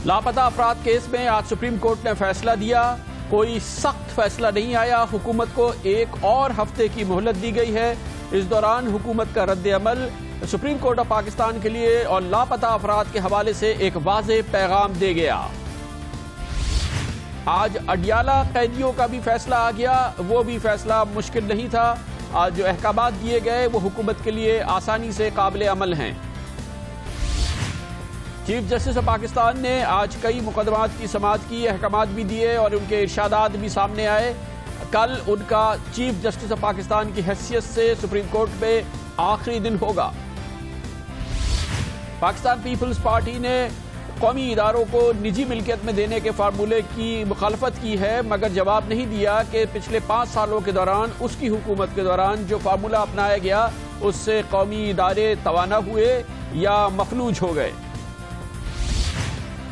لاپتہ افراد کیس میں آج سپریم کورٹ نے فیصلہ دیا. کوئی سخت فیصلہ نہیں آیا. حکومت کو ایک اور ہفتے کی مہلت دی گئی ہے. اس دوران حکومت کا رد عمل سپریم کورٹ آف پاکستان کے لیے اور لاپتہ افراد کے حوالے سے ایک واضح پیغام دے گیا. آج اڈیالہ قیدیوں کا بھی فیصلہ آ گیا. وہ بھی فیصلہ مشکل نہیں تھا. آج جو احکامات دیے گئے وہ حکومت کے لیے آسانی سے قابل عمل ہیں. چیف جسٹس آف پاکستان نے آج کئی مقدمات کی سماعت کی. احکامات بھی دیے اور ان کے ارشادات بھی سامنے آئے. کل ان کا چیف جسٹس آف پاکستان کی حیثیت سے سپریم کورٹ میں آخری دن ہوگا. پاکستان پیپلز پارٹی نے قومی اداروں کو نجی ملکیت میں دینے کے فارمولے کی مخالفت کی ہے، مگر جواب نہیں دیا کہ پچھلے 5 سالوں کے دوران اس کی حکومت کے دوران جو فارمولہ اپنایا گیا اس سے قومی ادارے توانا ہوئے یا مفلوج ہو گئے.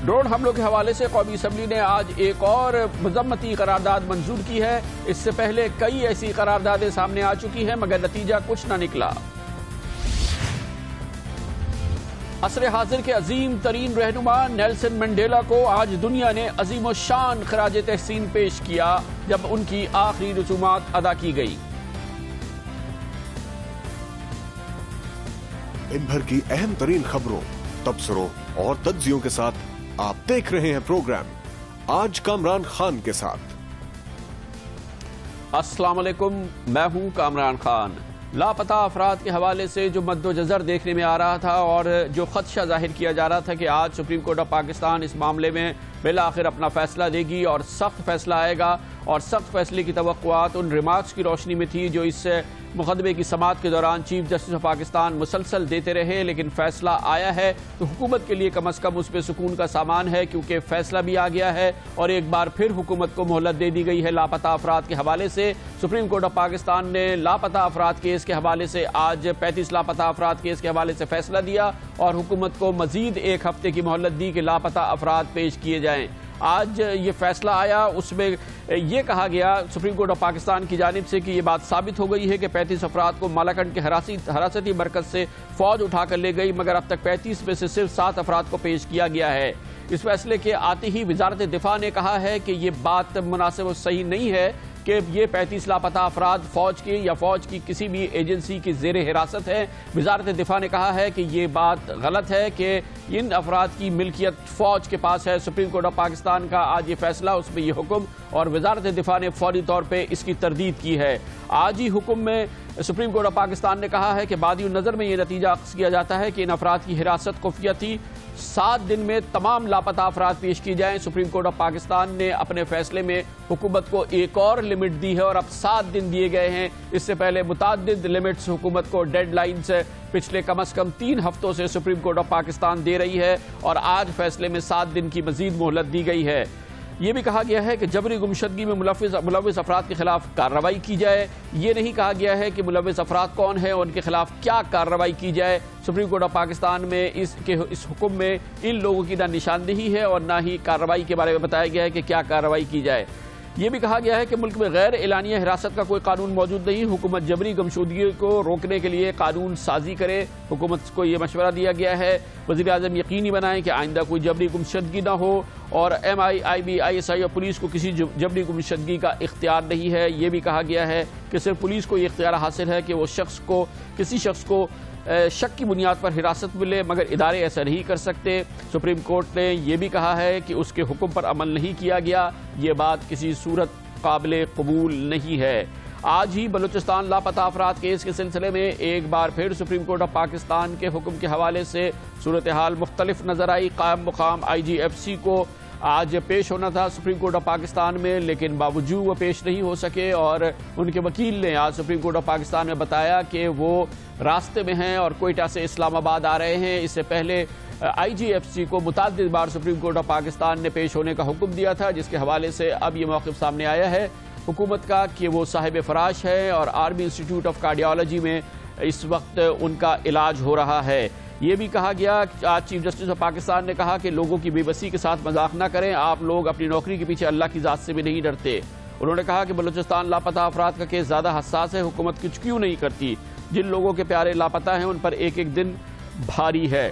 ڈرون حملوں کے حوالے سے قومی اسمبلی نے آج ایک اور مذمتی قرارداد منظور کی ہے. اس سے پہلے کئی ایسی قراردادیں سامنے آ چکی ہیں مگر نتیجہ کچھ نہ نکلا. عصر حاضر کے عظیم ترین رہنما نیلسن منڈیلا کو آج دنیا نے عظیم الشان خراج تحسین پیش کیا جب ان کی آخری رسومات ادا کی گئی. ان بھر کی اہم ترین خبروں، تبصروں اور تجزیوں کے ساتھ آپ دیکھ رہے ہیں پروگرام آج کامران خان کے ساتھ. السلام علیکم، میں ہوں کامران خان. لاپتہ افراد کے حوالے سے جو مد و جزر دیکھنے میں آ رہا تھا اور جو خدشہ ظاہر کیا جا رہا تھا کہ آج سپریم کورٹ آف پاکستان اس معاملے میں بالآخر اپنا فیصلہ دے گی اور سخت فیصلہ آئے گا، اور سخت فیصلے کی توقعات ان ریمارکس کی روشنی میں تھی جو اس مقدمے کی سماعت کے دوران چیف جسٹس آف پاکستان مسلسل دیتے رہے. لیکن فیصلہ آیا ہے تو حکومت کے لیے کم از کم اس پہ سکون کا سامان ہے، کیونکہ فیصلہ بھی آ گیا ہے اور ایک بار پھر حکومت کو مہلت دے دی گئی ہے لاپتہ افراد کے حوالے سے. سپریم کورٹ آف پاکستان نے لاپتہ افراد کیس کے حوالے سے آج 35 لاپتہ افراد کیس کے حوالے سے فیصلہ دیا اور حکومت کو مزید ایک ہفتے کی مہلت دی کہ لاپتہ افراد پیش کیے جائیں. آج یہ فیصلہ آیا، اس میں یہ کہا گیا سپریم کورٹ آف پاکستان کی جانب سے کہ یہ بات ثابت ہو گئی ہے کہ 35 افراد کو مالاکنڈ کے حراستی مرکز سے فوج اٹھا کر لے گئی، مگر اب تک 35 میں سے صرف 7 افراد کو پیش کیا گیا ہے. اس فیصلے کے آتے ہی وزارت دفاع نے کہا ہے کہ یہ بات مناسب و صحیح نہیں ہے کہ یہ 35 لاپتہ افراد فوج کے یا فوج کی کسی بھی ایجنسی کی زیر حراست ہے. وزارت دفاع نے کہا ہے کہ یہ بات غلط ہے کہ ان افراد کی ملکیت فوج کے پاس ہے. سپریم کورٹ آف پاکستان کا آج یہ فیصلہ، اس میں یہ حکم، اور وزارت دفاع نے فوری طور پہ اس کی تردید کی ہے. آج ہی حکم میں سپریم کورٹ آف پاکستان نے کہا ہے کہ بادی النظر میں یہ نتیجہ اخذ کیا جاتا ہے کہ ان افراد کی حراست خفیہ تھی. 7 دن میں تمام لاپتہ افراد پیش کی جائیں. سپریم کورٹ آف پاکستان نے اپنے فیصلے میں حکومت کو ایک اور لمٹ دی ہے اور اب 7 دن دیے گئے ہیں. اس سے پہلے متعدد لمٹس حکومت کو ڈیڈ لائنز پچھلے کم از کم 3 ہفتوں سے سپریم کورٹ آف پاکستان دے رہی ہے اور آج فیصلے میں 7 دن کی مزید مہلت دی گئی ہے. یہ بھی کہا گیا ہے کہ جبری گمشدگی میں ملوث افراد کے خلاف کارروائی کی جائے. یہ نہیں کہا گیا ہے کہ ملوث افراد کون ہیں اور ان کے خلاف کیا کارروائی کی جائے. سپریم کورٹ آف پاکستان میں اس حکم میں ان لوگوں کی نہ نشاندہی ہے اور نہ ہی کارروائی کے بارے میں بتایا گیا ہے کہ کیا کارروائی کی جائے. یہ بھی کہا گیا ہے کہ ملک میں غیر اعلانیہ حراست کا کوئی قانون موجود نہیں. حکومت جبری گمشدگی کو روکنے کے لیے قانون سازی کرے. حکومت کو یہ مشورہ دیا گیا ہے وزیر اعظم یقینی بنائیں کہ آئندہ کوئی جبری گمشدگی نہ ہو، اور MI ISI اور پولیس کو کسی جبری گمشدگی کا اختیار نہیں ہے. یہ بھی کہا گیا ہے کہ صرف پولیس کو یہ اختیار حاصل ہے کہ وہ کسی شخص کو شک کی بنیاد پر حراست ملے، مگر ادارے ایسا نہیں کر سکتے. سپریم کورٹ نے یہ بھی کہا ہے کہ اس کے حکم پر عمل نہیں کیا گیا. یہ بات کسی صورت قابل قبول نہیں ہے. آج ہی بلوچستان لاپتہ افراد کیس کے سلسلے میں ایک بار پھر سپریم کورٹ آف پاکستان کے حکم کے حوالے سے صورتحال مختلف نظر آئی. قائم مقام IGFC کو آج پیش ہونا تھا سپریم کورٹ آف پاکستان میں، لیکن باوجود وہ پیش نہیں ہو سکے اور ان کے وکیل نے آج سپریم کورٹ آف پاکستان میں بتایا کہ وہ راستے میں ہیں اور کوئٹہ سے اسلام آباد آ رہے ہیں. اس سے پہلے IGFC کو متعدد بار سپریم کورٹ آف پاکستان نے پیش ہونے کا حکم دیا تھا، جس کے حوالے سے اب یہ موقف سامنے آیا ہے حکومت کا کہ وہ صاحب فراش ہے اور آرمی انسٹیٹیوٹ آف کارڈیالوجی میں اس وقت ان کا علاج ہو رہا ہے. یہ بھی کہا گیا، آج چیف جسٹس آف پاکستان نے کہا کہ لوگوں کی بے بسی کے ساتھ مذاق نہ کریں. آپ لوگ اپنی نوکری کے پیچھے اللہ کی ذات سے بھی نہیں ڈرتے. انہوں نے کہا کہ بلوچستان لاپتہ افراد کا کیس زیادہ حساس ہے، حکومت کچھ کیوں نہیں کرتی. جن لوگوں کے پیارے لاپتہ ہیں ان پر ایک ایک دن بھاری ہے.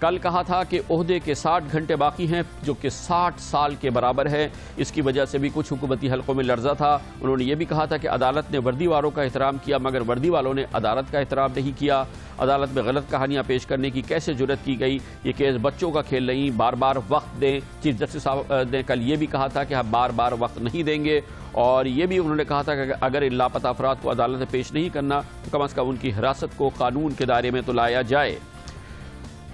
کل کہا تھا کہ عہدے کے 60 گھنٹے باقی ہیں جو کہ 60 سال کے برابر ہے. اس کی وجہ سے بھی کچھ حکومتی حلقوں میں لرزہ تھا. انہوں نے یہ بھی کہا تھا کہ عدالت نے وردی والوں کا احترام کیا مگر وردی والوں نے عدالت کا احترام نہیں کیا. عدالت میں غلط کہانیاں پیش کرنے کی کیسے جرت کی گئی؟ یہ کیس بچوں کا کھیل نہیں، بار بار وقت دیں. چیف جسٹس صاحب نے کل یہ بھی کہا تھا کہ ہم بار بار وقت نہیں دیں گے، اور یہ بھی انہوں نے کہا تھا کہ اگر ان لاپتہ افراد کو عدالت میں پیش نہیں کرنا تو کم از کم ان کی حراست کو قانون کے دائرے میں تو لایا جائے.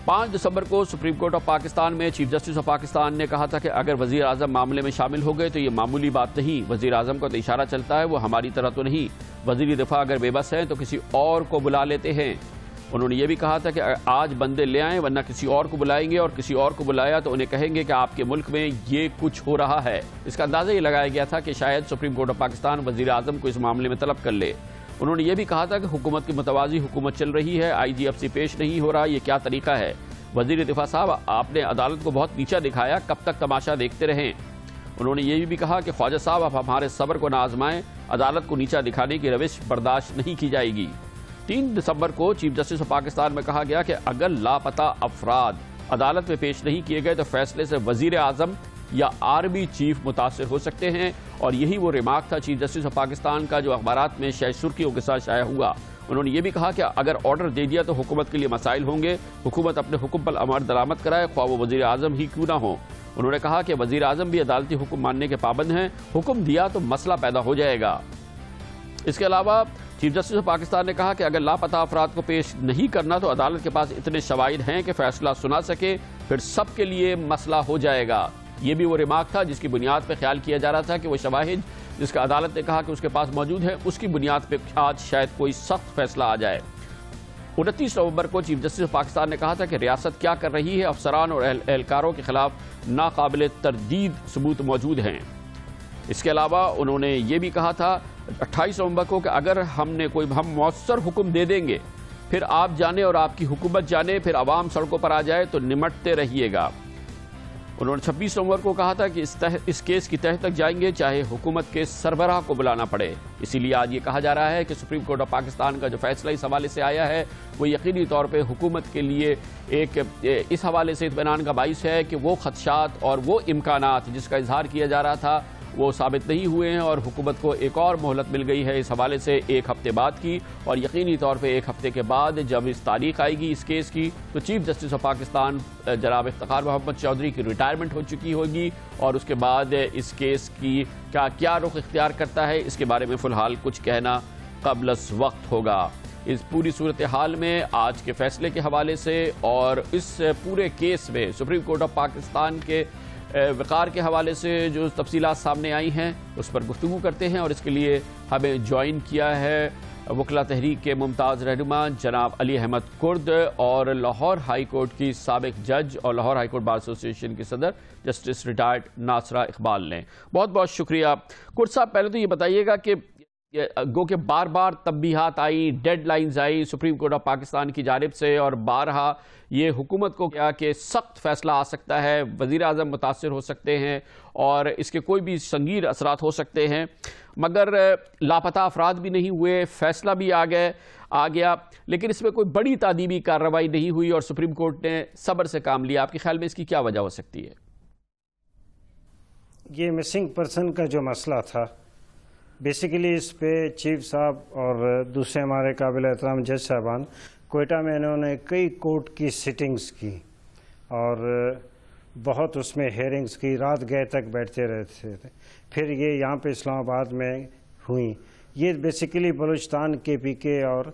5 دسمبر کو سپریم کورٹ آف پاکستان میں چیف جسٹس آف پاکستان نے کہا تھا کہ اگر وزیر اعظم معاملے میں شامل ہو گئے تو یہ معمولی بات نہیں. وزیر اعظم کو تو اشارہ چلتا ہے، وہ ہماری طرح تو نہیں. وزیر دفاع اگر بے بس ہیں تو کسی اور کو بلا لیتے ہیں. انہوں نے یہ بھی کہا تھا کہ آج بندے لے آئیں ورنہ کسی اور کو بلائیں گے، اور کسی اور کو بلایا تو انہیں کہیں گے کہ آپ کے ملک میں یہ کچھ ہو رہا ہے. اس کا اندازہ یہ لگایا گیا تھا کہ شاید سپریم کورٹ آف پاکستان وزیر اعظم کو اس معاملے میں طلب کر لے. انہوں نے یہ بھی کہا تھا کہ حکومت کی متوازی حکومت چل رہی ہے، IGFC پیش نہیں ہو رہا، یہ کیا طریقہ ہے؟ وزیر دفاع صاحب، آپ نے عدالت کو بہت نیچا دکھایا، کب تک تماشا دیکھتے رہیں؟ انہوں نے یہ بھی کہا کہ خواجہ صاحب آپ ہمارے صبر کو نہ آزمائیں، عدالت کو نیچا دکھانے کی روش برداشت نہیں کی جائے گی. 3 دسمبر کو چیف جسٹس آف پاکستان میں کہا گیا کہ اگر لاپتہ افراد عدالت میں پیش نہیں کیے گئے تو فیصلے سے وزیر اعظم یا آرمی چیف متاثر ہو سکتے ہیں. اور یہی وہ ریمارک تھا چیف جسٹس آف پاکستان کا جو اخبارات میں شہ سرخیوں کے ساتھ شائع ہوا. انہوں نے یہ بھی کہا کہ اگر آرڈر دے دیا تو حکومت کے لیے مسائل ہوں گے. حکومت اپنے حکم پر عمل درآمد کرائے، خواہ وہ وزیر اعظم ہی کیوں نہ ہوں. انہوں نے کہا کہ وزیر اعظم بھی عدالتی حکم ماننے کے پابند ہیں، حکم دیا تو مسئلہ پیدا ہو جائے گا. اس کے علاوہ چیف جسٹس آف پاکستان نے کہا کہ اگر لاپتہ افراد کو پیش نہیں کرنا تو عدالت کے پاس اتنے شواہد ہیں کہ فیصلہ سنا سکے، پھر سب کے لیے مسئلہ ہو جائے گا. یہ بھی وہ ریمارک تھا جس کی بنیاد پہ خیال کیا جا رہا تھا کہ وہ شواہد جس کا عدالت نے کہا کہ اس کے پاس موجود ہے، اس کی بنیاد پہ آج شاید کوئی سخت فیصلہ آ جائے. 29 نومبر کو چیف جسٹس آف پاکستان نے کہا تھا کہ ریاست کیا کر رہی ہے، افسران اور اہلکاروں کے خلاف ناقابل تردید ثبوت موجود ہیں. اس کے علاوہ انہوں نے یہ بھی کہا تھا 28 نومبر کو کہ اگر ہم مؤثر حکم دے دیں گے، پھر آپ جانے اور آپ کی حکومت جانے، پھر عوام سڑکوں پر آ جائے تو نمٹتے رہیے گا. انہوں نے 26 نومبر کو کہا تھا کہ اس کیس کی تہہ تک جائیں گے چاہے حکومت کے سربراہ کو بلانا پڑے. اسی لیے آج یہ کہا جا رہا ہے کہ سپریم کورٹ آف پاکستان کا جو فیصلہ اس حوالے سے آیا ہے وہ یقینی طور پہ حکومت کے لیے اس حوالے سے اطمینان کا باعث ہے کہ وہ خدشات اور وہ امکانات جس کا اظہار کیا جا رہا تھا وہ ثابت نہیں ہوئے ہیں، اور حکومت کو ایک اور مہلت مل گئی ہے اس حوالے سے 1 ہفتے بعد کی. اور یقینی طور پہ 1 ہفتے کے بعد جب اس تاریخ آئے گی اس کیس کی تو چیف جسٹس آف پاکستان جناب افتخار محمد چودھری کی ریٹائرمنٹ ہو چکی ہوگی، اور اس کے بعد اس کیس کی کیا رخ اختیار کرتا ہے اس کے بارے میں فی الحال کچھ کہنا قبل از وقت ہوگا. اس پوری صورتحال میں آج کے فیصلے کے حوالے سے اور اس پورے کیس میں سپریم کورٹ آف پاکستان کے وقار کے حوالے سے جو تفصیلات سامنے آئی ہیں اس پر گفتگو کرتے ہیں. اور اس کے لیے ہمیں جوائن کیا ہے وکلا تحریک کے ممتاز رہنما جناب علی احمد کرد اور لاہور ہائی کورٹ کی سابق جج اور لاہور ہائی کورٹ بار ایسوسی ایشن کی صدر جسٹس ریٹائرڈ ناصرہ اقبال نے. بہت بہت شکریہ. کرد صاحب، پہلے تو یہ بتائیے گا کہ گو کہ بار بار تنبیہات آئی، ڈیڈ لائنز آئی سپریم کورٹ آف پاکستان کی جانب سے، اور بارہا یہ حکومت کو کیا کہ سخت فیصلہ آ سکتا ہے، وزیر اعظم متاثر ہو سکتے ہیں اور اس کے کوئی بھی سنگین اثرات ہو سکتے ہیں، مگر لاپتہ افراد بھی نہیں ہوئے، فیصلہ بھی آ گیا، لیکن اس میں کوئی بڑی تعدیبی کارروائی نہیں ہوئی اور سپریم کورٹ نے صبر سے کام لیا. آپ کے خیال میں اس کی کیا وجہ ہو سکتی ہے؟ یہ مسنگ پرسن کا جو مسئلہ تھا بیسیکلی اس پہ چیف صاحب اور دوسرے ہمارے قابل احترام جج صاحبان کوئٹہ میں انہوں نے کئی کورٹ کی سٹنگز کی اور بہت اس میں ہیئرنگز کی، رات گئے تک بیٹھتے رہتے تھے. پھر یہ یہاں پہ اسلام آباد میں ہوئیں. یہ بیسیکلی بلوچستان کے PK اور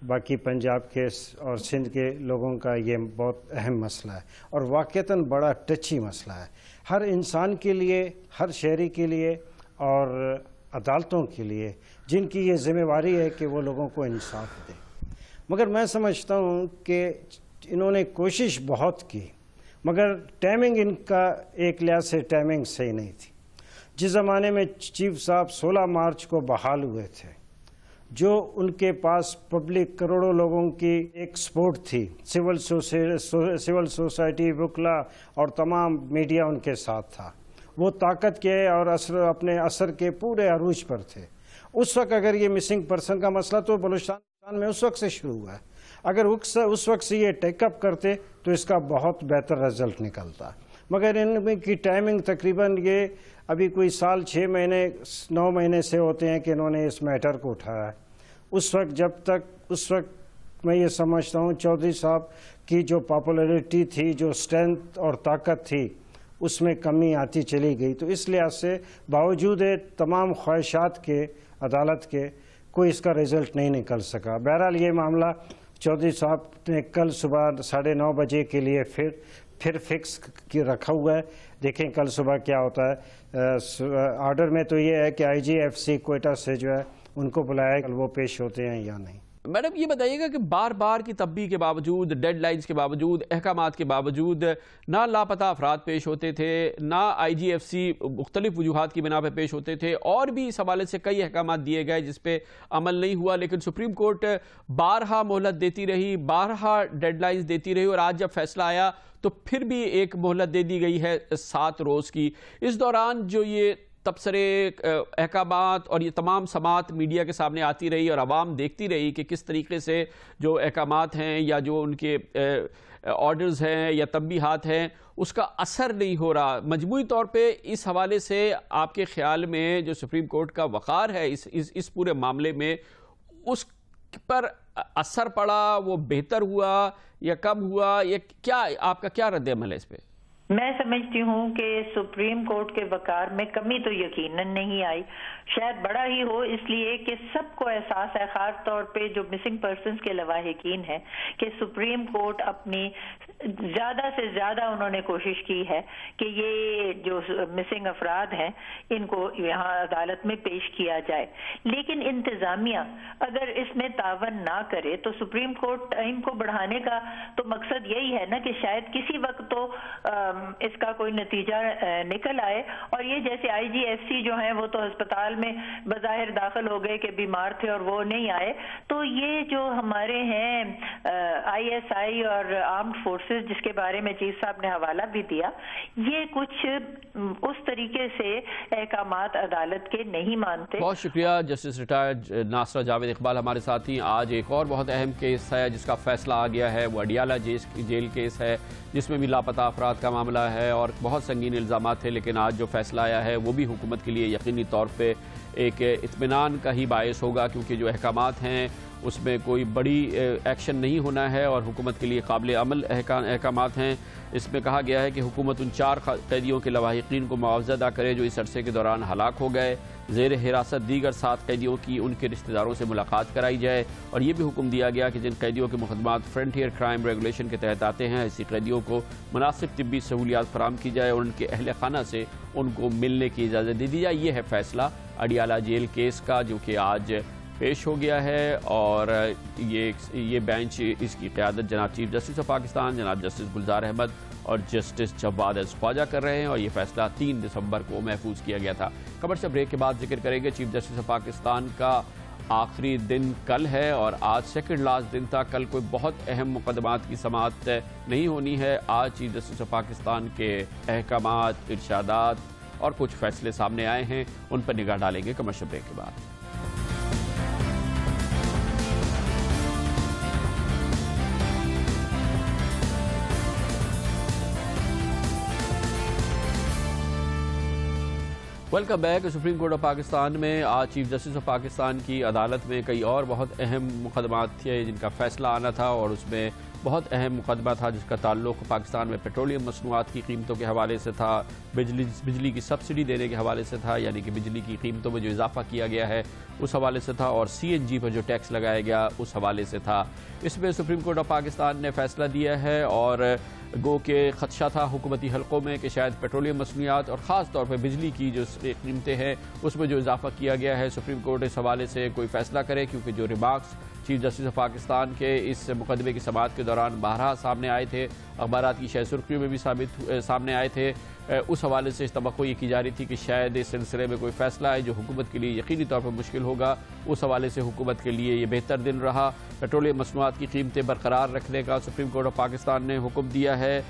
باقی پنجاب کے اور سندھ کے لوگوں کا یہ بہت اہم مسئلہ ہے اور واقعتاً بڑا ٹچی مسئلہ ہے ہر انسان کے لیے، ہر شہری کے لیے اور عدالتوں کے لیے، جن کی یہ ذمہ داری ہے کہ وہ لوگوں کو انصاف دیں. مگر میں سمجھتا ہوں کہ انہوں نے کوشش بہت کی، مگر ٹائمنگ ان کا ایک لحاظ سے ٹائمنگ صحیح نہیں تھی. جس زمانے میں چیف صاحب 16 مارچ کو بحال ہوئے تھے، جو ان کے پاس پبلک کروڑوں لوگوں کی ایک سپورٹ تھی، سول سوسائٹی، وکلا اور تمام میڈیا ان کے ساتھ تھا، وہ طاقت کے اور اپنے اثر کے پورے عروج پر تھے. اس وقت اگر یہ مسنگ پرسن کا مسئلہ تو بلوچستان میں اس وقت سے شروع ہوا ہے. اگر اس وقت سے یہ ٹیک اپ کرتے تو اس کا بہت بہتر رزلٹ نکلتا، مگر ان کی ٹائمنگ تقریباً یہ ابھی کوئی سال 6 مہینے 9 مہینے سے ہوتے ہیں کہ انہوں نے اس میٹر کو اٹھایا ہے۔ اس وقت میں یہ سمجھتا ہوں چودھری صاحب کی جو پاپولیرٹی تھی، جو اسٹرینتھ اور طاقت تھی، اس میں کمی آتی چلی گئی، تو اس لحاظ سے باوجود تمام خواہشات کے عدالت کے کوئی اس کا رزلٹ نہیں نکل سکا۔ بہرحال یہ معاملہ چودھری صاحب نے کل صبح 9:30 بجے کے لیے پھر فکس رکھا ہوا ہے، دیکھیں کل صبح کیا ہوتا ہے۔ آرڈر میں تو یہ ہے کہ IGFC کوئٹہ سے جو ہے ان کو بلایا کل وہ پیش ہوتے ہیں یا نہیں۔ میڈم یہ بتائیے گا کہ بار بار کی تبدیلی کے باوجود، ڈیڈ لائنز کے باوجود، احکامات کے باوجود نہ لاپتہ افراد پیش ہوتے تھے، نہ IGFC مختلف وجوہات کی بنا پہ پیش ہوتے تھے، اور بھی اس حوالے سے کئی احکامات دیے گئے جس پہ عمل نہیں ہوا، لیکن سپریم کورٹ بارہا مہلت دیتی رہی، بارہا ڈیڈ لائنز دیتی رہی، اور آج جب فیصلہ آیا تو پھر بھی ایک مہلت دے دی گئی ہے 7 روز کی۔ اس دوران جو یہ تبصرے، احکامات اور یہ تمام سماعت میڈیا کے سامنے آتی رہی اور عوام دیکھتی رہی کہ کس طریقے سے جو احکامات ہیں یا جو ان کے آرڈرز ہیں یا تنبیہات ہیں اس کا اثر نہیں ہو رہا، مجموعی طور پہ اس حوالے سے آپ کے خیال میں جو سپریم کورٹ کا وقار ہے اس پورے معاملے میں، اس پر اثر پڑا، وہ بہتر ہوا یا کم ہوا، یا کیا آپ کا کیا رد عمل ہے اس پہ؟ میں سمجھتی ہوں کہ سپریم کورٹ کے وقار میں کمی تو یقیناً نہیں آئی، شاید بڑا ہی ہو اس لیے کہ سب کو احساس ہے، خاص طور پہ جو مسنگ پرسنز کے لواحقین ہیں، کہ سپریم کورٹ اپنی زیادہ سے زیادہ انہوں نے کوشش کی ہے کہ یہ جو مسنگ افراد ہیں ان کو یہاں عدالت میں پیش کیا جائے، لیکن انتظامیہ اگر اس میں تعاون نہ کرے تو سپریم کورٹ ٹائم کو بڑھانے کا تو مقصد یہی ہے نا کہ شاید کسی وقت تو اس کا کوئی نتیجہ نکل آئے، اور یہ جیسے IGFC جو ہیں وہ تو ہسپتال میں بظاہر داخل ہو گئے کہ بیمار تھے اور وہ نہیں آئے، تو یہ جو ہمارے ہیں ISI اور آرمڈ فورسز جس کے بارے میں چیف صاحب نے حوالہ بھی دیا، یہ کچھ اس طریقے سے احکامات عدالت کے نہیں مانتے۔ بہت شکریہ جسٹس ریٹائرڈ ناصرہ جاوید اقبال ہمارے ساتھ ہیں۔ آج ایک اور بہت اہم کیس ہے جس کا فیصلہ آ گیا ہے، وہ اڈیالہ جیل کیس ہے جس میں بھی لاپتہ افراد کا معاملہ ہے اور بہت سنگین الزامات تھے، لیکن آج جو فیصلہ آیا ہے وہ بھی حکومت کے لیے یقینی طور پہ ایک اطمینان کا ہی باعث ہوگا، کیونکہ جو احکامات ہیں اس میں کوئی بڑی ایکشن نہیں ہونا ہے اور حکومت کے لیے قابل عمل احکامات ہیں۔ اس میں کہا گیا ہے کہ حکومت ان 4 قیدیوں کے لواحقین کو معاوضہ ادا کرے جو اس عرصے کے دوران ہلاک ہو گئے، زیر حراست دیگر 7 قیدیوں کی ان کے رشتہ داروں سے ملاقات کرائی جائے، اور یہ بھی حکم دیا گیا کہ جن قیدیوں کے مقدمات فرنٹیئر کرائم ریگولیشن کے تحت آتے ہیں ایسی قیدیوں کو مناسب طبی سہولیات فراہم کی جائے اور ان کے اہل خانہ سے ان کو ملنے کی اجازت دے دی جائے۔ یہ ہے فیصلہ اڈیالہ جیل کیس کا جو کہ آج پیش ہو گیا ہے، اور یہ بینچ اس کی قیادت جناب چیف جسٹس آف پاکستان جناب جسٹس گلزار احمد اور جسٹس جواد خواجہ کر رہے ہیں، اور یہ فیصلہ 3 دسمبر کو محفوظ کیا گیا تھا۔ کمرشل بریک کے بعد ذکر کریں گے چیف جسٹس آف پاکستان کا آخری دن کل ہے اور آج سیکنڈ لاسٹ دن تھا، کل کوئی بہت اہم مقدمات کی سماعت نہیں ہونی ہے۔ آج چیف جسٹس آف پاکستان کے احکامات، ارشادات اور کچھ فیصلے سامنے آئے ہیں، ان پر نگاہ ڈالیں گے کمرشل بریک کے بعد۔ Welcome back. Supreme court of Pakistan میں آج چیف جسٹس آف پاکستان کی عدالت میں کئی اور بہت اہم مقدمات تھے جن کا فیصلہ آنا تھا، اور اس میں بہت اہم مقدمہ تھا جس کا تعلق پاکستان میں پیٹرولیم مصنوعات کی قیمتوں کے حوالے سے تھا، بجلی کی سبسڈی دینے کے حوالے سے تھا، یعنی کہ بجلی کی قیمتوں میں جو اضافہ کیا گیا ہے اس حوالے سے تھا، اور CNG پر جو ٹیکس لگایا گیا اس حوالے سے تھا۔ اس میں سپریم کورٹ آف پاکستان نے فیصلہ دیا ہے، اور گو کہ خدشہ تھا حکومتی حلقوں میں کہ شاید پیٹرولیم مصنوعات اور خاص طور پہ بجلی کی جو قیمتیں ہیں اس میں جو اضافہ کیا گیا ہے سپریم کورٹ اس حوالے سے کوئی فیصلہ کرے، کیونکہ جو remarks chief justice of Pakistan کے اس مقدمے کی سماعت کے دوران بارہا سامنے آئے تھے، اخبارات کی شہ سرخیوں میں بھی سامنے آئے تھے، اس حوالے سے توقع یہ کی جا رہی تھی کہ شاید اس سلسلے میں کوئی فیصلہ ہے جو حکومت کے لیے یقینی طور پر مشکل ہوگا۔ اس حوالے سے حکومت کے لیے یہ بہتر دن رہا۔ پیٹرولیم مصنوعات کی قیمتیں برقرار رکھنے کا سپریم کورٹ آف پاکستان نے حکم دیا ہے،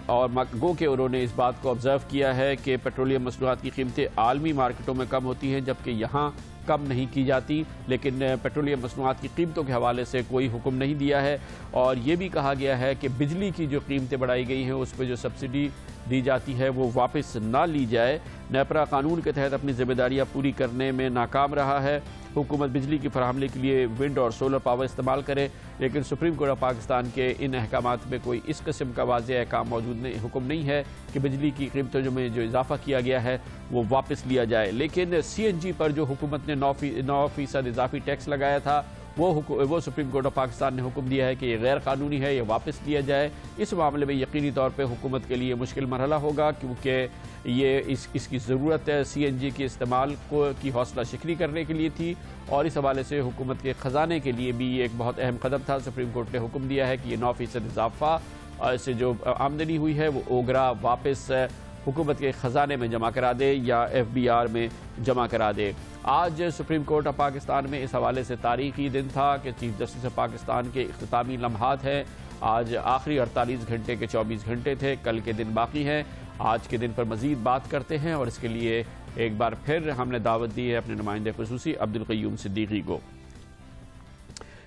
اور گو کہ انہوں نے اس بات کو آبزرو کیا ہے کہ پیٹرولیم مصنوعات کی قیمتیں عالمی مارکیٹوں میں کم ہوتی ہیں جبکہ یہاں کم نہیں کی جاتی، لیکن پیٹرولیم مصنوعات کی قیمتوں کے حوالے سے کوئی حکم نہیں دیا ہے، اور یہ بھی کہا گیا ہے کہ بجلی کی جو قیمتیں بڑھائی گئی ہیں اس پہ جو سبسڈی دی جاتی ہے وہ واپس نہ لی جائے۔ نیپرا قانون کے تحت اپنی ذمہ داریاں پوری کرنے میں ناکام رہا ہے۔ حکومت بجلی کی فراہمی کے لیے ونڈ اور سولر پاور استعمال کرے، لیکن سپریم کورٹ آف پاکستان کے ان احکامات میں کوئی اس قسم کا واضح احکام حکم نہیں ہے کہ بجلی کی قیمتوں میں جو اضافہ کیا گیا ہے وہ واپس لیا جائے۔ لیکن سی این جی پر جو حکومت نے 9% اضافی ٹیکس لگایا تھا وہ سپریم کورٹ آف پاکستان نے حکم دیا ہے کہ یہ غیر قانونی ہے، یہ واپس لیا جائے۔ اس معاملے میں یقینی طور پہ حکومت کے لیے مشکل مرحلہ ہوگا، کیونکہ یہ اس کی ضرورت ہے سی این جی کے استعمال کی حوصلہ شکنی کرنے کے لیے تھی، اور اس حوالے سے حکومت کے خزانے کے لیے بھی یہ ایک بہت اہم قدم تھا۔ سپریم کورٹ نے حکم دیا ہے کہ یہ 9% اضافہ سے جو آمدنی ہوئی ہے وہ اوگرا واپس حکومت کے خزانے میں جمع کرا دے یا ایف بی آر میں جمع کرا دے۔ آج سپریم کورٹ آف پاکستان میں اس حوالے سے تاریخی دن تھا کہ چیف جسٹس آف پاکستان کے اختتامی لمحات ہیں۔ آج آخری 48 گھنٹے کے 24 گھنٹے تھے، کل کے دن باقی ہیں۔ آج کے دن پر مزید بات کرتے ہیں، اور اس کے لیے ایک بار پھر ہم نے دعوت دی ہے اپنے نمائندے خصوصی عبدالقیوم صدیقی کو۔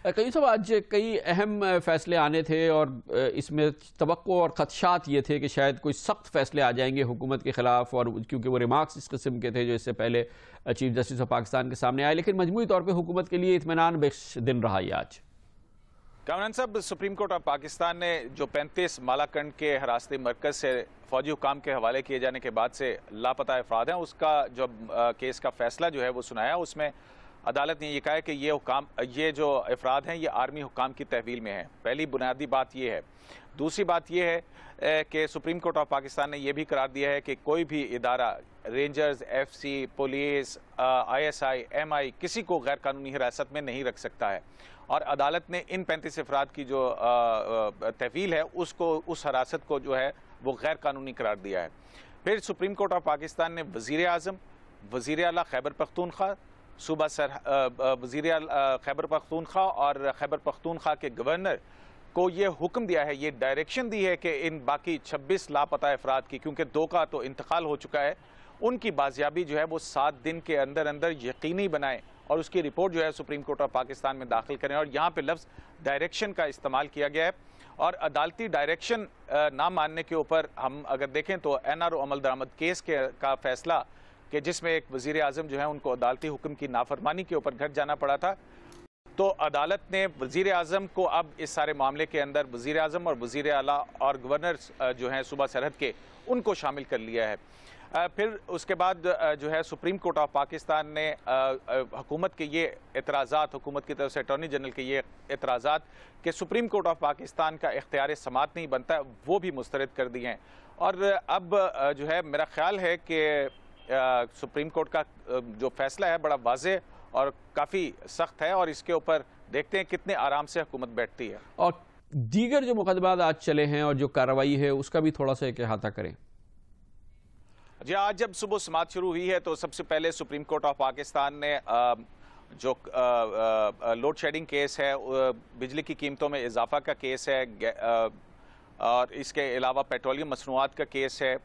قیوم صاحب، آج کئی اہم فیصلے آنے تھے، اور اس میں توقع اور خدشات یہ تھے کہ شاید کوئی سخت فیصلے آ جائیں گے حکومت کے خلاف، اور کیونکہ وہ ریمارکس اس قسم کے تھے جو اس سے پہلے چیف جسٹس آف پاکستان کے سامنے آئے، لیکن مجموعی طور پہ حکومت کے لیے اطمینان بخش دن رہا یہ آج۔ کامران صاحب، سپریم کورٹ آف پاکستان نے جو 35 مالاکنڈ کے حراستی مرکز سے فوجی حکام کے حوالے کیے جانے کے بعد سے لاپتہ افراد ہیں، اس کا جو کیس کا فیصلہ جو ہے وہ سنایا، اس میں عدالت نے یہ کہا ہے کہ یہ جو افراد ہیں یہ آرمی حکام کی تحویل میں ہیں۔ پہلی بنیادی بات یہ ہے۔ دوسری بات یہ ہے کہ سپریم کورٹ آف پاکستان نے یہ بھی قرار دیا ہے کہ کوئی بھی ادارہ، rangers, F C, police, I S I, M I, کسی کو غیر قانونی حراست میں نہیں رکھ سکتا ہے، اور عدالت نے ان 35 افراد کی جو تحویل ہے اس حراست کو جو ہے وہ غیر قانونی قرار دیا ہے۔ پھر سپریم کورٹ آف پاکستان نے وزیر اعظم، وزیر اعلیٰ خیبر پختونخوا، وزیر خیبر پختونخوا اور خیبر پختونخوا کے گورنر کو یہ حکم دیا ہے، یہ ڈائریکشن دی ہے کہ ان باقی 26 لاپتہ افراد کی، کیونکہ 2 کا تو انتقال ہو چکا ہے، ان کی بازیابی جو ہے وہ 7 دن کے اندر یقینی بنائیں، اور اس کی رپورٹ جو ہے سپریم کورٹ آف پاکستان میں داخل کریں۔ اور یہاں پہ لفظ ڈائریکشن کا استعمال کیا گیا ہے، اور عدالتی ڈائریکشن نہ ماننے کے اوپر ہم اگر دیکھیں تو این آر او عمل درآمد کیس کا فیصلہ، کہ جس میں ایک وزیر اعظم جو ہے ان کو عدالتی حکم کی نافرمانی کے اوپر گھر جانا پڑا تھا، تو عدالت نے وزیر اعظم کو اب اس سارے معاملے کے اندر وزیر اعظم اور وزیر اعلیٰ اور گورنر جو ہیں صوبہ سرحد کے، ان کو شامل کر لیا ہے۔ پھر اس کے بعد جو ہے سپریم کورٹ آف پاکستان نے حکومت کے یہ اعتراضات، حکومت کی طرف سے اٹارنی جنرل کے یہ اعتراضات کہ سپریم کورٹ آف پاکستان کا اختیار سماعت نہیں بنتا، وہ بھی مسترد کر دی ہیں۔ اور اب جو ہے میرا خیال ہے کہ سپریم کورٹ کا جو فیصلہ ہے بڑا واضح اور کافی سخت ہے، اور اس کے اوپر دیکھتے ہیں کتنے آرام سے حکومت بیٹھتی ہے۔ اور دیگر جو مقدمات آج چلے ہیں اور جو کارروائی ہے اس کا بھی تھوڑا سا ایک احاطہ کریں۔ جی، آج جب صبح سماعت شروع ہوئی ہے تو سب سے پہلے سپریم کورٹ آف پاکستان نے جو لوڈ شیڈنگ کیس ہے، بجلی کی قیمتوں میں اضافہ کا کیس ہے، اور اس کے علاوہ پیٹرولیم مصنوعات کا کیس ہے،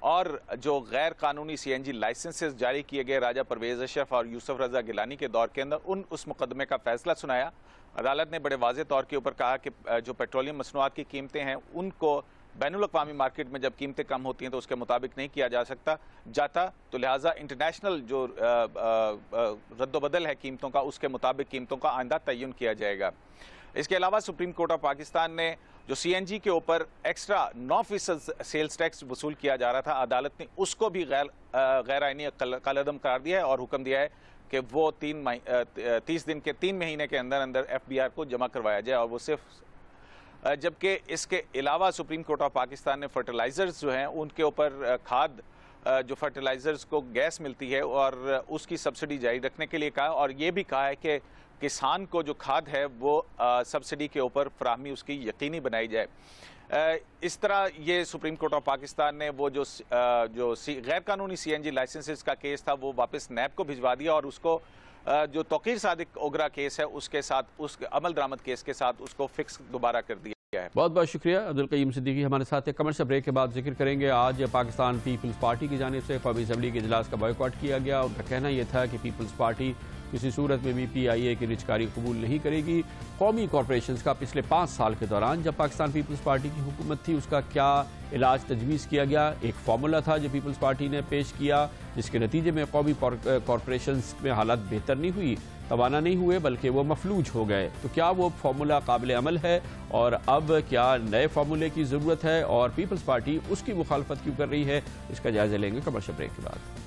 اور جو غیر قانونی سی این جی لائسنسز جاری کیے گئے راجہ پرویز اشرف اور یوسف رضا گیلانی کے دور کے اندر، اس مقدمے کا فیصلہ سنایا۔ عدالت نے بڑے واضح طور کے اوپر کہا کہ جو پیٹرولیم مصنوعات کی قیمتیں ہیں ان کو بین الاقوامی مارکیٹ میں جب قیمتیں کم ہوتی ہیں تو اس کے مطابق نہیں کیا جاتا، تو لہٰذا انٹرنیشنل جو رد و بدل ہے قیمتوں کا، اس کے مطابق قیمتوں کا آئندہ تعین کیا جائے گا۔ اس کے علاوہ سپریم کورٹ آف پاکستان نے جو سی این جی کے اوپر ایکسٹرا 9% سیلز ٹیکس وصول کیا جا رہا تھا، عدالت نے اس کو بھی غیر آئینی کالعدم قرار دیا ہے، اور حکم دیا ہے کہ وہ 30 دن کے 3 مہینے کے اندر ایف بی آر کو جمع کروایا جائے، اور وہ صرف جبکہ اس کے علاوہ سپریم کورٹ آف پاکستان نے فرٹیلائزرز جو ہیں ان کے اوپر کھاد، جو فرٹیلائزرز کو گیس ملتی ہے اور اس کی سبسڈی جاری رکھنے کے لیے کہا، اور یہ بھی کہا ہے کہ کسان کو جو کھاد ہے وہ سبسڈی کے اوپر فراہمی اس کی یقینی بنائی جائے۔ اس طرح یہ سپریم کورٹ آف پاکستان نے وہ جو غیر قانونی سی این جی لائسنسز کا کیس تھا وہ واپس نیب کو بھجوا دیا، اور اس کو جو توقیر صادق اوگرا کیس ہے اس کے ساتھ، اس عمل درآمد کیس کے ساتھ اس کو فکس دوبارہ کر دیا۔ بہت بہت شکریہ عبد القیوم صدیقی ہمارے ساتھ ہیں۔ کمرشل بریک کے بعد ذکر کریں گے آج پاکستان پیپلز پارٹی کی جانب سے قومی اسمبلی کے اجلاس کا بائیکاٹ کیا گیا۔ ان کا کہنا یہ تھا کہ پیپلز پارٹی کسی صورت میں بھی پی آئی اے کی رجکاری قبول نہیں کرے گی۔ قومی کارپوریشنز کا پچھلے 5 سال کے دوران جب پاکستان پیپلز پارٹی کی حکومت تھی اس کا کیا علاج تجویز کیا گیا، ایک فارمولا تھا جو پیپلز پارٹی نے پیش کیا جس کے نتیجے میں قومی کارپوریشنز میں حالت بہتر نہیں ہوئی، توانا نہیں ہوئے بلکہ وہ مفلوج ہو گئے۔ تو کیا وہ فارمولا قابل عمل ہے اور اب کیا نئے فارمولے کی ضرورت ہے اور پیپلز پارٹی اس کی مخالفت کیوں کر رہی ہے، اس کا جائزہ لیں گے کمرشل بریک کے بعد۔